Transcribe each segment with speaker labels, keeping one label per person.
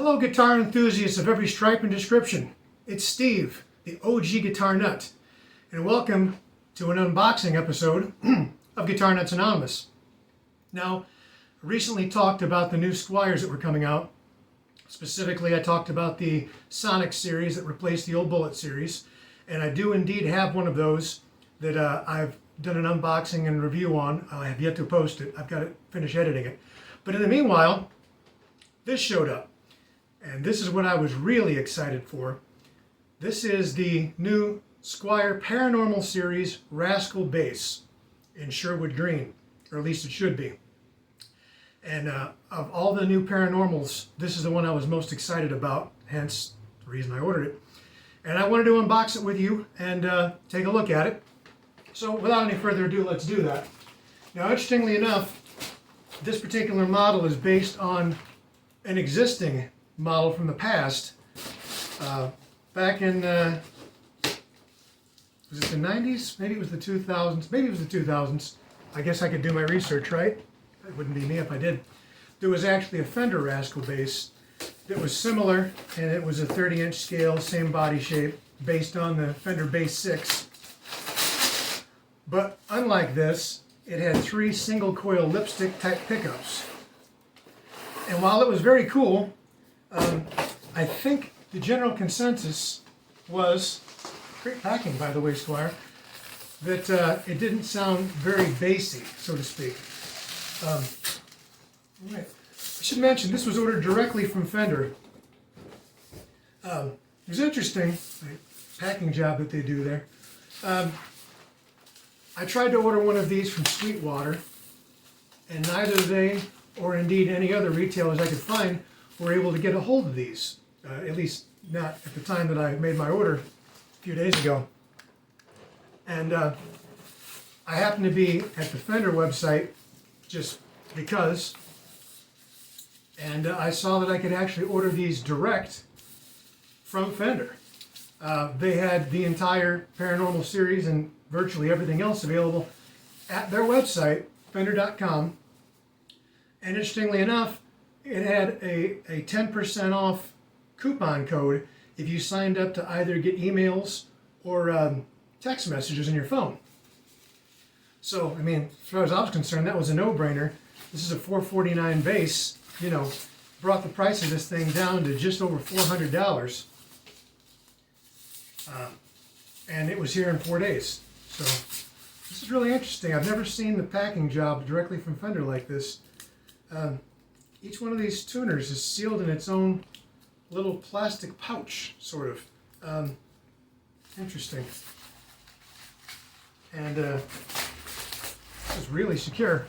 Speaker 1: Hello guitar enthusiasts of every stripe and description. It's Steve, the OG Guitar Nut, and welcome to an unboxing episode of Guitar Nuts Anonymous. Now, I recently talked about the new Squiers that were coming out. Specifically, I talked about the Sonic series that replaced the old Bullet series, and I do indeed have one of those that I've done an unboxing and review on. I have yet to post it. I've got to finish editing it. But in the meanwhile, this showed up. And this is what I was really excited for. This is the new Squier Paranormal Series Rascal bass in Sherwood Green, or at least it should be. And of all the new Paranormals, this is the one I was most excited about, hence the reason I ordered it. And I wanted to unbox it with you and take a look at it. So without any further ado, let's do that. Now, interestingly enough, this particular model is based on an existing model from the past. Back in, was it the 90s? Maybe it was the 2000s. Maybe it was the 2000s. I guess I could do my research, right? It wouldn't be me if I did. There was actually a Fender Rascal bass that was similar, and it was a 30-inch scale, same body shape, based on the Fender Bass 6. But unlike this, it had 3 single coil lipstick type pickups. And while it was very cool, I think the general consensus was, great packing by the way, Squire, that it didn't sound very bassy, so to speak. Right. I should mention, this was ordered directly from Fender. It was interesting, the packing job that they do there. I tried to order one of these from Sweetwater, and neither they or indeed any other retailers I could find were able to get a hold of these, at least not at the time that I made my order a few days ago. And I happened to be at the Fender website just because, and I saw that I could actually order these direct from Fender. They had the entire Paranormal series and virtually everything else available at their website, fender.com. And interestingly enough, it had a 10% off coupon code if you signed up to either get emails or text messages in your phone. So, I mean, as far as I was concerned, that was a no-brainer. This is a $449 bass, you know, brought the price of this thing down to just over $400. And it was here in 4 days. So, this is really interesting. I've never seen the packing job directly from Fender like this. Each one of these tuners is sealed in its own little plastic pouch, sort of. Interesting. And this is really secure.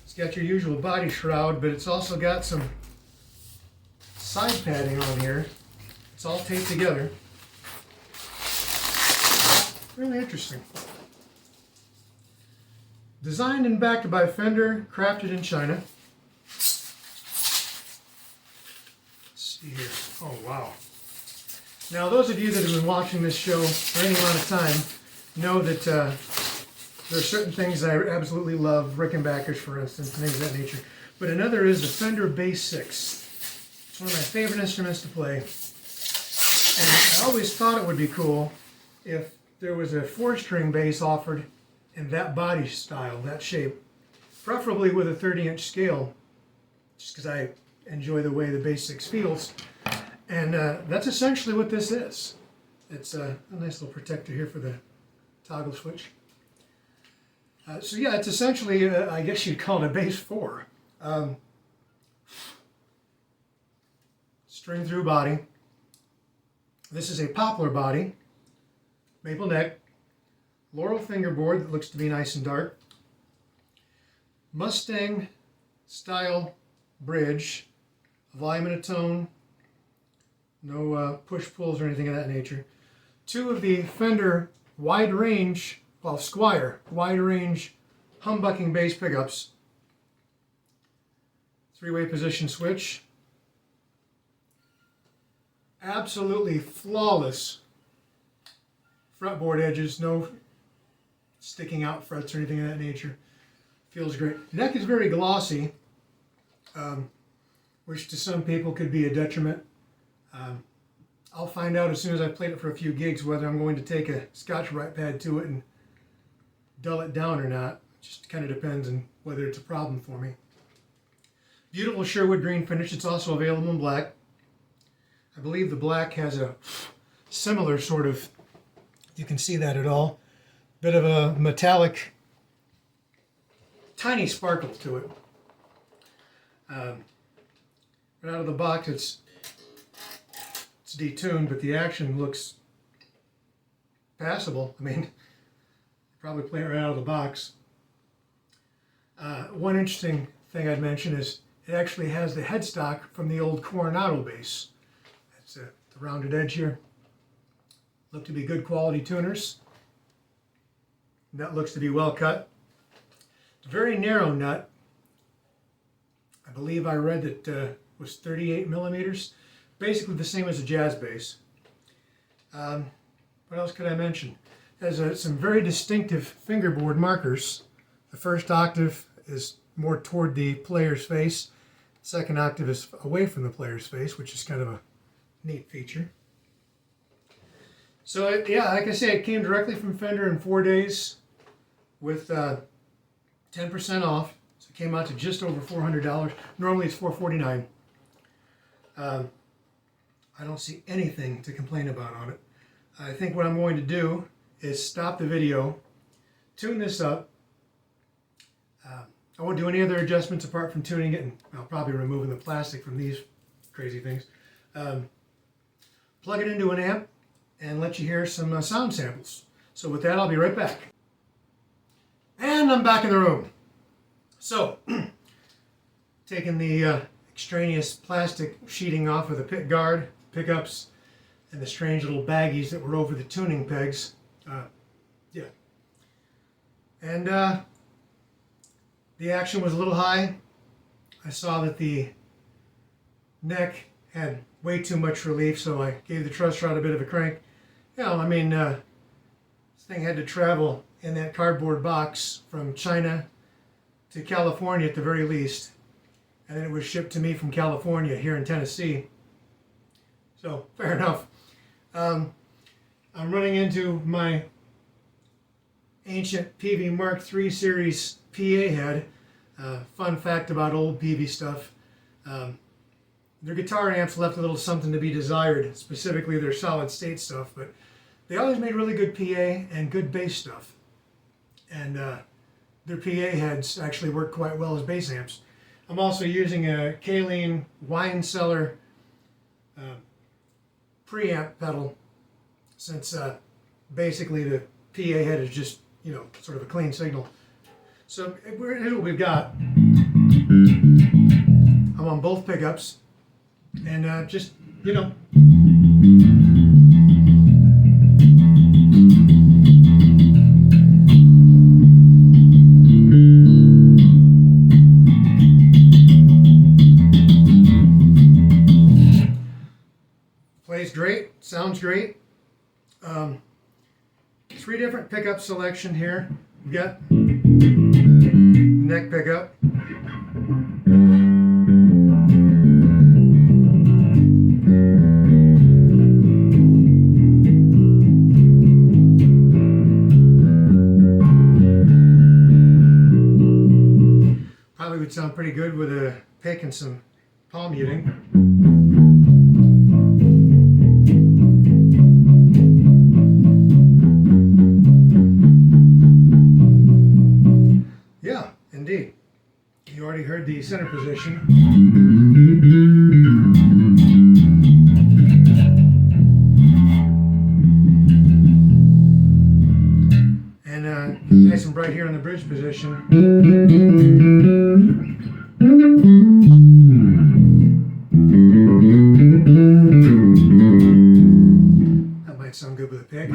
Speaker 1: It's got your usual body shroud, but it's also got some side padding on here. It's all taped together. Really interesting. Designed and backed by Fender, crafted in China. Let's see here. Oh, wow. Now, those of you that have been watching this show for any amount of time know that there are certain things I absolutely love, Rickenbackers, for instance, things of that nature. But another is the Fender Bass 6. It's one of my favorite instruments to play. And I always thought it would be cool if there was a 4-string bass offered in that body style, that shape, preferably with a 30-inch scale, just because I enjoy the way the Bass 6 feels. And that's essentially what this is. It's a nice little protector here for the toggle switch. So yeah, it's essentially, I guess you'd call it a Bass 4. String through body. This is a poplar body, maple neck, Laurel fingerboard that looks to be nice and dark. Mustang style bridge, a volume and a tone, no push-pulls or anything of that nature. 2 of the Fender wide range, well, Squier wide range humbucking bass pickups. 3-way position switch. Absolutely flawless fretboard edges, no sticking out frets or anything of that nature. Feels great. Neck is very glossy. which to some people could be a detriment. I'll find out as soon as I've played it for a few gigs whether I'm going to take a Scotch-Brite pad to it and dull it down or not. It just kind of depends on whether it's a problem for me. Beautiful Sherwood green finish. It's also available in black. I believe the black has a similar sort of, you can see that at all, bit of a metallic, tiny sparkle to it. Right out of the box, it's detuned, but the action looks passable. I mean, probably play it right out of the box. One interesting thing I'd mention is it actually has the headstock from the old Coronado bass. That's the rounded edge here. Look to be good quality tuners. Nut looks to be well cut. It's a very narrow nut. I believe I read that was 38 millimeters. Basically the same as a jazz bass. What else could I mention? It has some very distinctive fingerboard markers. The first octave is more toward the player's face. The second octave is away from the player's face, which is kind of a neat feature. So yeah, like I say, it came directly from Fender in 4 days with 10% off. So it came out to just over $400. Normally it's $449. I don't see anything to complain about on it. I think what I'm going to do is stop the video, tune this up. I won't do any other adjustments apart from tuning it, and I'll probably removing the plastic from these crazy things. Plug it into an amp and let you hear some sound samples. So with that, I'll be right back. And I'm back in the room. So, taking the extraneous plastic sheeting off of the pick guard, pickups, and the strange little baggies that were over the tuning pegs. Yeah. And the action was a little high. I saw that the neck had way too much relief, so I gave the truss rod a bit of a crank. You know, I mean, this thing had to travel in that cardboard box from China to California at the very least. And then it was shipped to me from California here in Tennessee. So, fair enough. I'm running into my ancient PV Mark III series PA head. Fun fact about old PV stuff. Their guitar amps left a little something to be desired, specifically their solid state stuff, but they always made really good PA and good bass stuff. And their PA heads actually work quite well as bass amps. I'm also using a Kaleen wine cellar preamp pedal, since basically the PA head is just, you know, sort of a clean signal. So here's what we've got. I'm on both pickups, and just, you know, plays great, sounds great. 3 different pickup selection here. We've got neck pickup, probably would sound pretty good with a pick and some palm muting. Yeah, indeed. You already heard the center position. And nice and bright here in the bridge position. That might sound good with a pick.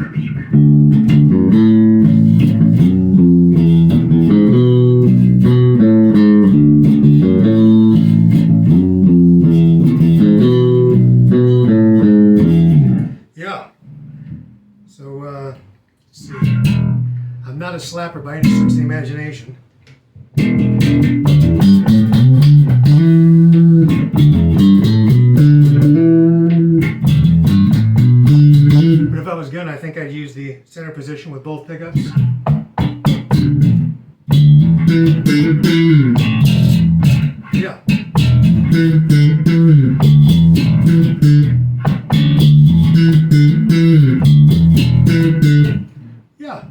Speaker 1: Let's see. I'm not a slapper by any stretch of the imagination. use the center position with both pickups. Yeah. Yeah.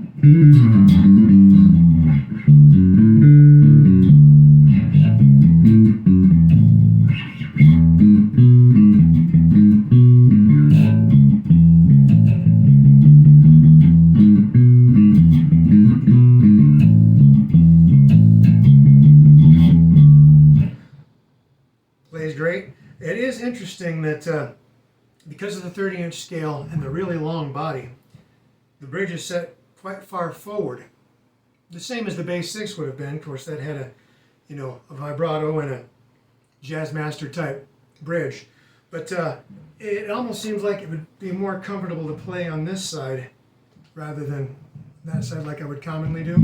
Speaker 1: Plays great. It is interesting that because of the 30-inch scale and the really long body, the bridge is set quite far forward. The same as the bass 6 would have been. Of course, that had a, you know, a vibrato and a Jazzmaster type bridge. But it almost seems like it would be more comfortable to play on this side rather than that side like I would commonly do.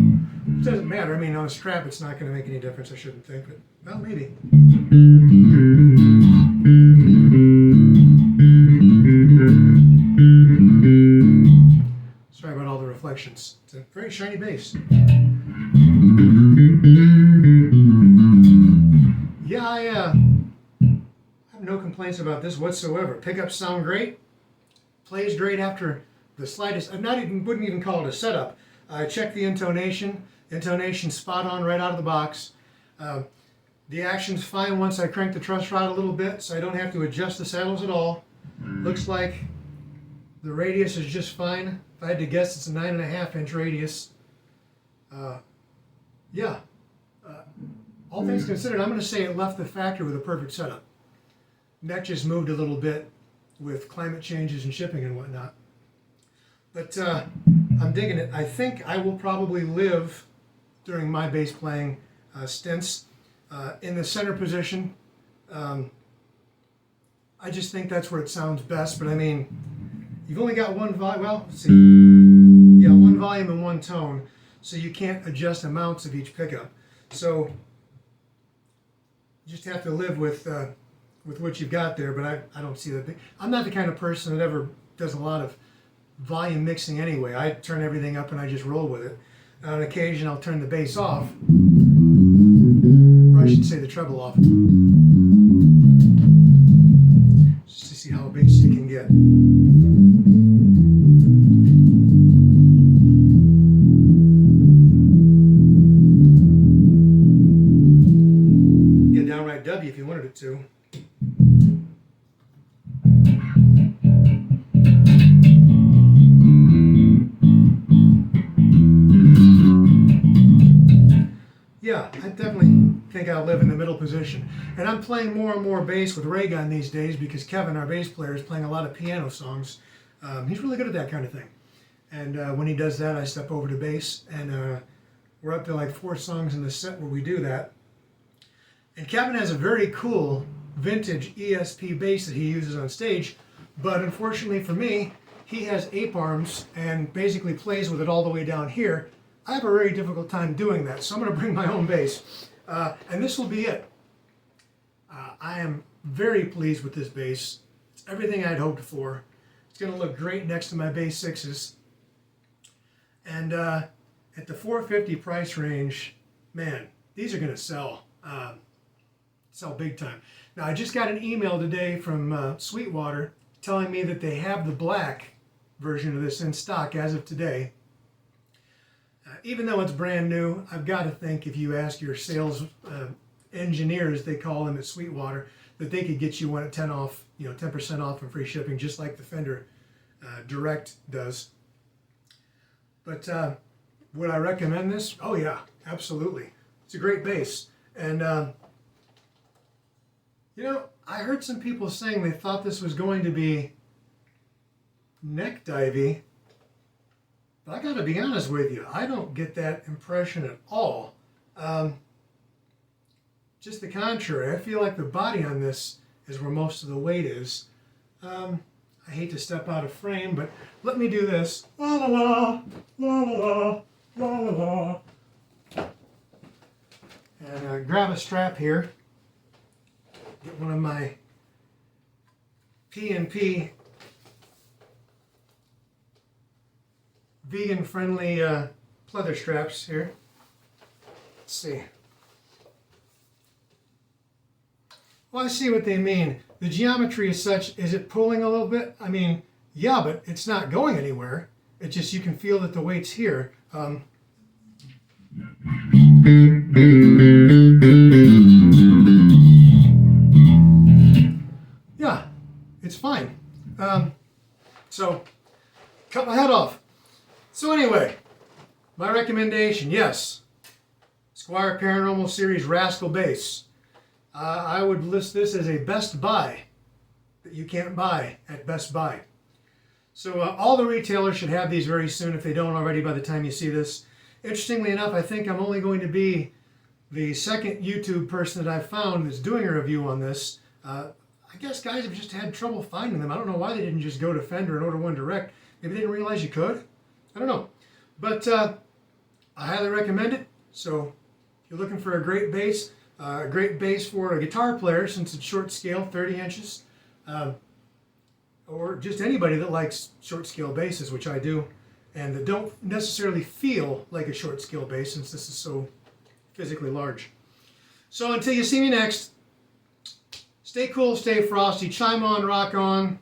Speaker 1: It doesn't matter. I mean, on a strap, it's not going to make any difference, I shouldn't think. But, well, maybe. Sorry about all the reflections. It's a very shiny bass. Yeah, I have no complaints about this whatsoever. Pickups sound great. Plays great after the slightest. Wouldn't even call it a setup. I checked the intonation. Intonation spot on right out of the box. The action's fine once I crank the truss rod a little bit, so I don't have to adjust the saddles at all. Looks like the radius is just fine. If I had to guess, it's a 9.5-inch radius. Yeah. All things considered, I'm going to say it left the factory with a perfect setup. Neck just moved a little bit with climate changes and shipping and whatnot. But I'm digging it. I think I will probably live during my bass playing stints in the center position. I just think that's where it sounds best. But I mean, you've only got one volume. Well, let's see. Yeah, one volume and one tone. So you can't adjust amounts of each pickup. So you just have to live with what you've got there. But I don't see that. I'm not the kind of person that ever does a lot of volume mixing anyway. I turn everything up and I just roll with it. On occasion, I'll turn the bass off, or I should say the treble off, just to see how bass you can get. Get a downright W if you wanted it to. Yeah, I definitely think I'll live in the middle position. And I'm playing more and more bass with ray gun these days because Kevin, our bass player, is playing a lot of piano songs. He's really good at that kind of thing. And when he does that, I step over to bass. And we're up to like 4 songs in the set where we do that. And Kevin has a very cool vintage ESP bass that he uses on stage. But unfortunately for me, he has 8 arms and basically plays with it all the way down here. I have a very difficult time doing that, so I'm going to bring my own bass. And this will be it. I am very pleased with this bass. It's everything I'd hoped for. It's going to look great next to my bass 6s. And at the $450 price range, man, these are going to sell. Sell big time. Now, I just got an email today from Sweetwater telling me that they have the black version of this in stock as of today. Even though it's brand new, I've got to think if you ask your sales engineers, they call them at Sweetwater, that they could get you one at 10% off and free shipping, just like the Fender Direct does. But would I recommend this? Oh yeah, absolutely. It's a great bass. And I heard some people saying they thought this was going to be neck divey. But I got to be honest with you, I don't get that impression at all. Just the contrary. I feel like the body on this is where most of the weight is. I hate to step out of frame, but let me do this. La la la, la la la, la la la. And grab a strap here. Get one of my P&P vegan-friendly pleather straps here. Let's see. Well, I see what they mean. The geometry is such, is it pulling a little bit? I mean, yeah, but it's not going anywhere. It's just you can feel that the weight's here. Yeah, it's fine. So, cut my head off. So anyway, my recommendation, yes, SQUIER Paranormal Series Rascal Base. I would list this as a best buy that you can't buy at Best Buy. So all the retailers should have these very soon if they don't already by the time you see this. Interestingly enough, I think I'm only going to be the second YouTube person that I've found that's doing a review on this. I guess guys have just had trouble finding them. I don't know why they didn't just go to Fender and order one direct. Maybe they didn't realize you could. I don't know. But I highly recommend it. So if you're looking for a great bass for a guitar player, since it's short scale, 30 inches, or just anybody that likes short scale basses, which I do, and that don't necessarily feel like a short scale bass since this is so physically large. So until you see me next, stay cool, stay frosty, chime on, rock on,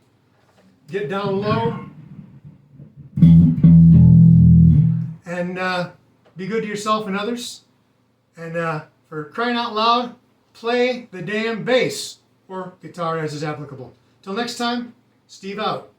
Speaker 1: get down low, and be good to yourself and others. And for crying out loud, play the damn bass, or guitar as is applicable. Till next time, Steve out.